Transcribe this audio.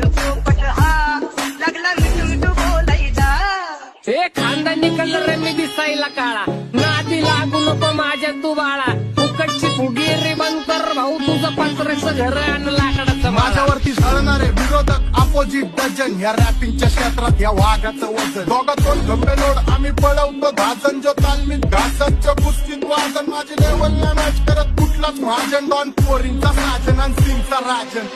पोपट हा लागला मिठू बोलायचा. हे खानदानी कलर मी दिसायला काळा, नादी लागू नको माझ्या तू बाळा. फुकटची फुगी रिबन कर भाऊ, तुझं पत्र्याचं घर आणि लाकडाचं माळा. माझ्यावरती झळणारे विरोधक अपोजिट डझन, या रॅपिंगच्या क्षेत्रात या वाघाचं वजन. दोघातून गंभे लोड आम्ही पळवतो धाजन, जो तालमीत घासांच्या कुस्तीत वाजन. माझी लेवल नाही मॅच करत कुठलाच महाजन, डॉन पोरींचा साजन आणि सिंगचा राजन.